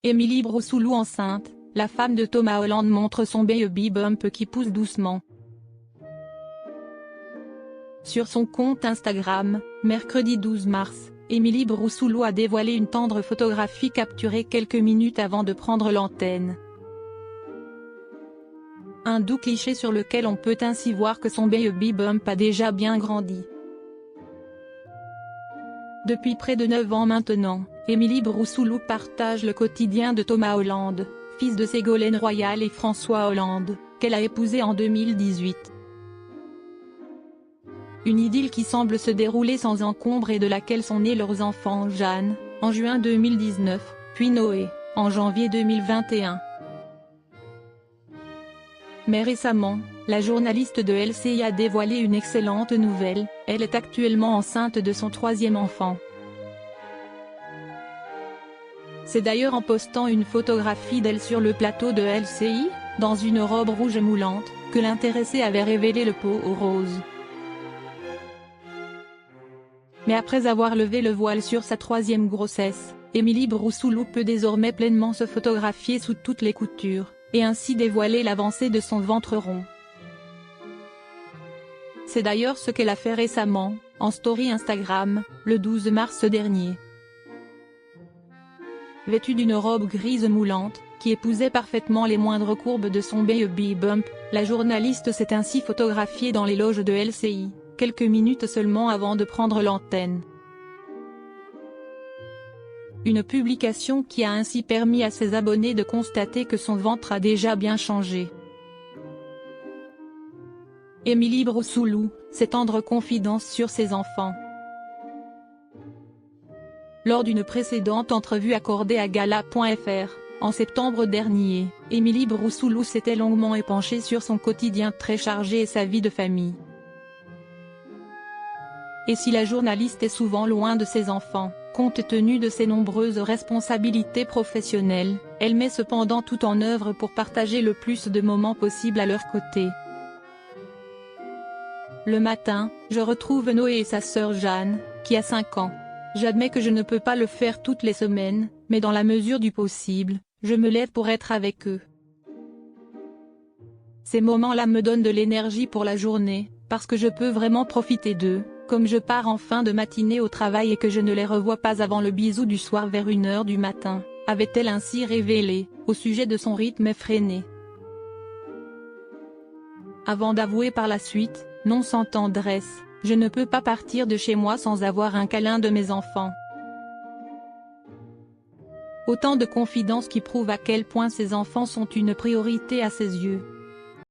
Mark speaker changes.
Speaker 1: Émilie Broussouloux enceinte, la femme de Thomas Holland montre son baby bump qui pousse doucement. Sur son compte Instagram, mercredi 12 mars, Émilie Broussouloux a dévoilé une tendre photographie capturée quelques minutes avant de prendre l'antenne. Un doux cliché sur lequel on peut ainsi voir que son baby bump a déjà bien grandi. Depuis près de 9 ans maintenant, Émilie Broussouloux partage le quotidien de Thomas Holland, fils de Ségolène Royal et François Hollande, qu'elle a épousé en 2018. Une idylle qui semble se dérouler sans encombre et de laquelle sont nés leurs enfants Jeanne, en juin 2019, puis Noé, en janvier 2021. Mais récemment, la journaliste de LCI a dévoilé une excellente nouvelle, elle est actuellement enceinte de son 3e enfant. C'est d'ailleurs en postant une photographie d'elle sur le plateau de LCI, dans une robe rouge moulante, que l'intéressée avait révélé le pot rose. Mais après avoir levé le voile sur sa 3e grossesse, Émilie Broussouloux peut désormais pleinement se photographier sous toutes les coutures, et ainsi dévoiler l'avancée de son ventre rond. C'est d'ailleurs ce qu'elle a fait récemment, en story Instagram, le 12 mars dernier. Vêtue d'une robe grise moulante, qui épousait parfaitement les moindres courbes de son baby bump, la journaliste s'est ainsi photographiée dans les loges de LCI, quelques minutes seulement avant de prendre l'antenne. Une publication qui a ainsi permis à ses abonnés de constater que son ventre a déjà bien changé. Émilie Broussouloux, ses tendres confidences sur ses enfants. Lors d'une précédente entrevue accordée à Gala.fr, en septembre dernier, Émilie Broussouloux s'était longuement épanchée sur son quotidien très chargé et sa vie de famille. Et si la journaliste est souvent loin de ses enfants, compte tenu de ses nombreuses responsabilités professionnelles, elle met cependant tout en œuvre pour partager le plus de moments possible à leur côté. Le matin, je retrouve Noé et sa sœur Jeanne, qui a 5 ans. J'admets que je ne peux pas le faire toutes les semaines, mais dans la mesure du possible, je me lève pour être avec eux. Ces moments-là me donnent de l'énergie pour la journée, parce que je peux vraiment profiter d'eux, comme je pars en fin de matinée au travail et que je ne les revois pas avant le bisou du soir vers 1 h du matin, avait-elle ainsi révélé, au sujet de son rythme effréné. Avant d'avouer par la suite, non sans tendresse, je ne peux pas partir de chez moi sans avoir un câlin de mes enfants. Autant de confidences qui prouvent à quel point ses enfants sont une priorité à ses yeux.